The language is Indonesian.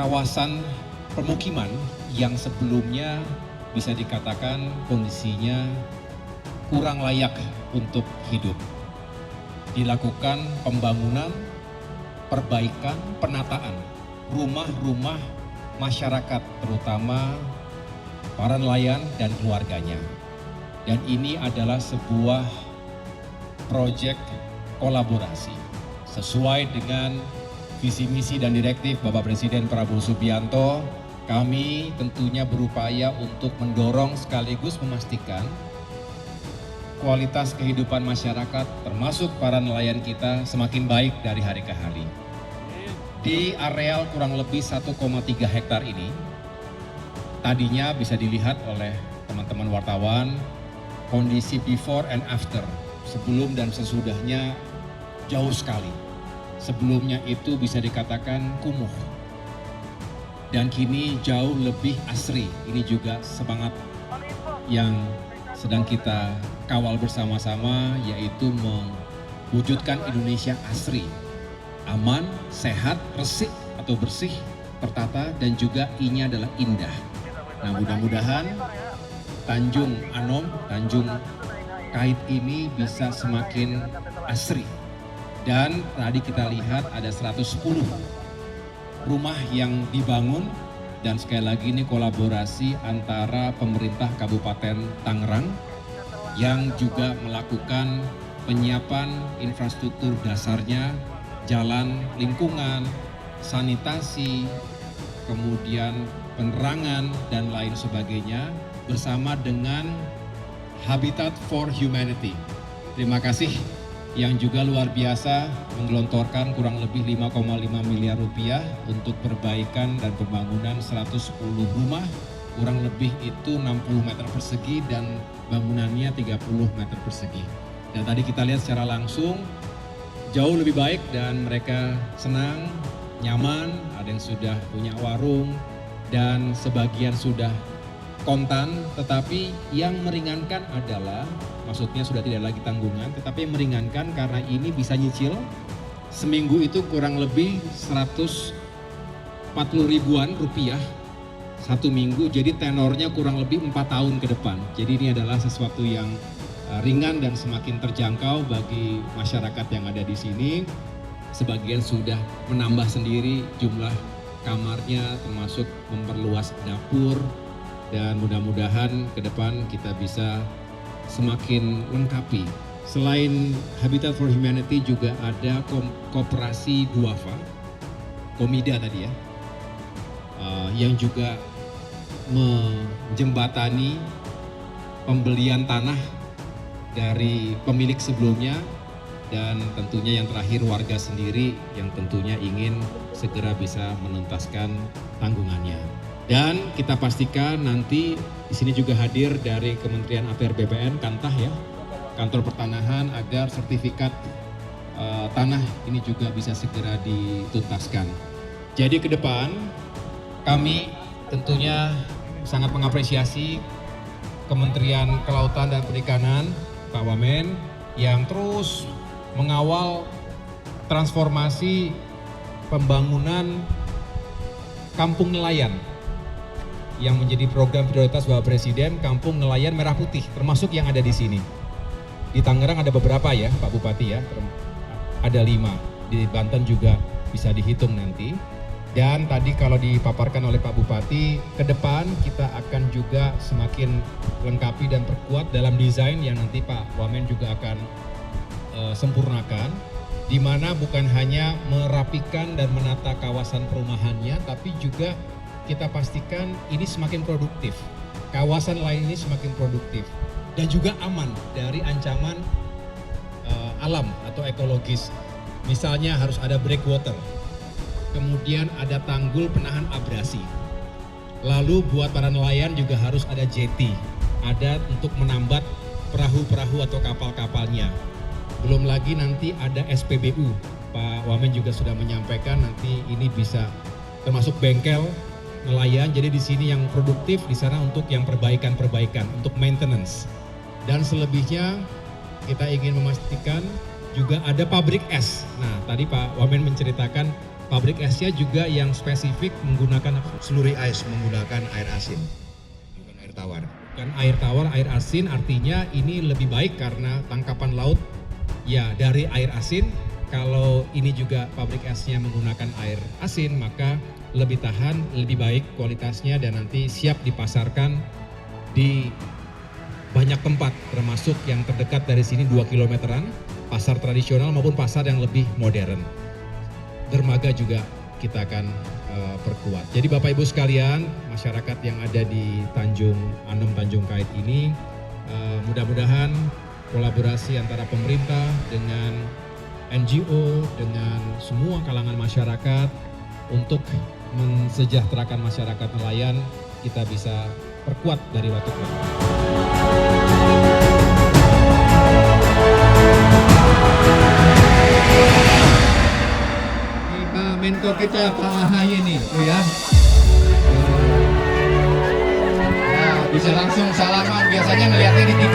kawasan permukiman yang sebelumnya bisa dikatakan kondisinya kurang layak untuk hidup. Dilakukan pembangunan, perbaikan, penataan rumah-rumah masyarakat, terutama para nelayan dan keluarganya. Dan ini adalah sebuah proyek kolaborasi sesuai dengan visi misi dan direktif Bapak Presiden Prabowo Subianto. Kami tentunya berupaya untuk mendorong sekaligus memastikan kualitas kehidupan masyarakat termasuk para nelayan kita semakin baik dari hari ke hari. Di areal kurang lebih 1,3 hektar ini, tadinya bisa dilihat oleh teman-teman wartawan kondisi before and after, sebelum dan sesudahnya jauh sekali. Sebelumnya itu bisa dikatakan kumuh, dan kini jauh lebih asri. Ini juga semangat yang sedang kita kawal bersama-sama, yaitu mewujudkan Indonesia asri, aman, sehat, resik atau bersih, tertata, dan juga I-nya adalah indah. Nah, mudah-mudahan Tanjung Anom, Tanjung Kait ini bisa semakin asri. Dan tadi kita lihat ada 110 rumah yang dibangun, dan sekali lagi ini kolaborasi antara pemerintah Kabupaten Tangerang yang juga melakukan penyiapan infrastruktur dasarnya, jalan, lingkungan, sanitasi, kemudian penerangan dan lain sebagainya bersama dengan Habitat for Humanity. Terima kasih yang juga luar biasa menggelontorkan kurang lebih 5,5 miliar rupiah untuk perbaikan dan pembangunan 110 rumah, kurang lebih itu 60 meter persegi dan bangunannya 30 meter persegi. Dan tadi kita lihat secara langsung jauh lebih baik dan mereka senang, nyaman, ada yang sudah punya warung dan sebagian sudah kontan, tetapi yang meringankan adalah, maksudnya sudah tidak lagi tanggungan, tetapi yang meringankan karena ini bisa nyicil, seminggu itu kurang lebih 140 ribuan rupiah satu minggu, jadi tenornya kurang lebih 4 tahun ke depan. Jadi ini adalah sesuatu yang ringan dan semakin terjangkau bagi masyarakat yang ada di sini. Sebagian sudah menambah sendiri jumlah kamarnya, termasuk memperluas dapur, dan mudah-mudahan ke depan kita bisa semakin lengkapi. Selain Habitat for Humanity juga ada koperasi Duafa, Komida tadi ya, yang juga menjembatani pembelian tanah dari pemilik sebelumnya, dan tentunya yang terakhir warga sendiri yang tentunya ingin segera bisa menuntaskan tanggungannya. Dan kita pastikan nanti di sini juga hadir dari Kementerian APR BPN, Kantah ya, Kantor Pertanahan, agar sertifikat tanah ini juga bisa segera dituntaskan. Jadi ke depan kami tentunya sangat mengapresiasi Kementerian Kelautan dan Perikanan, Pak Wamen, yang terus mengawal transformasi pembangunan kampung nelayan yang menjadi program prioritas Bapak Presiden, Kampung Nelayan Merah Putih, termasuk yang ada di sini. Di Tangerang ada beberapa ya, Pak Bupati ya, ada 5. Di Banten juga bisa dihitung nanti. Dan tadi kalau dipaparkan oleh Pak Bupati, ke depan kita akan juga semakin lengkapi dan perkuat dalam desain yang nanti Pak Wamen juga akan sempurnakan, di mana bukan hanya merapikan dan menata kawasan perumahannya, tapi juga kita pastikan ini semakin produktif, kawasan lain ini semakin produktif, dan juga aman dari ancaman alam atau ekologis. Misalnya harus ada breakwater, kemudian ada tanggul penahan abrasi. Lalu buat para nelayan juga harus ada jetty, ada untuk menambat perahu-perahu atau kapal-kapalnya. Belum lagi nanti ada SPBU, Pak Wamen juga sudah menyampaikan nanti ini bisa termasuk bengkel nelayan. Jadi di sini yang produktif, di sana untuk yang perbaikan-perbaikan, untuk maintenance. Dan selebihnya kita ingin memastikan juga ada pabrik es. Nah, tadi Pak Wamen menceritakan Pabrik esnya juga yang spesifik menggunakan Slurry ice menggunakan air asin, bukan air tawar. bukan air tawar, air asin, artinya ini lebih baik karena tangkapan laut ya dari air asin. Kalau ini juga pabrik esnya menggunakan air asin, maka lebih tahan, lebih baik kualitasnya dan nanti siap dipasarkan di banyak tempat, termasuk yang terdekat dari sini 2 kilometeran, pasar tradisional maupun pasar yang lebih modern. Dermaga juga kita akan perkuat. Jadi Bapak Ibu sekalian, masyarakat yang ada di Tanjung Anem, Tanjung Kait ini, mudah-mudahan kolaborasi antara pemerintah dengan NGO, dengan semua kalangan masyarakat untuk mensejahterakan masyarakat nelayan, kita bisa perkuat dari waktu ke waktu. Pak Menko kita Pak AHY nih, tuh ya. Ya, bisa langsung salaman, biasanya ngeliatnya di TV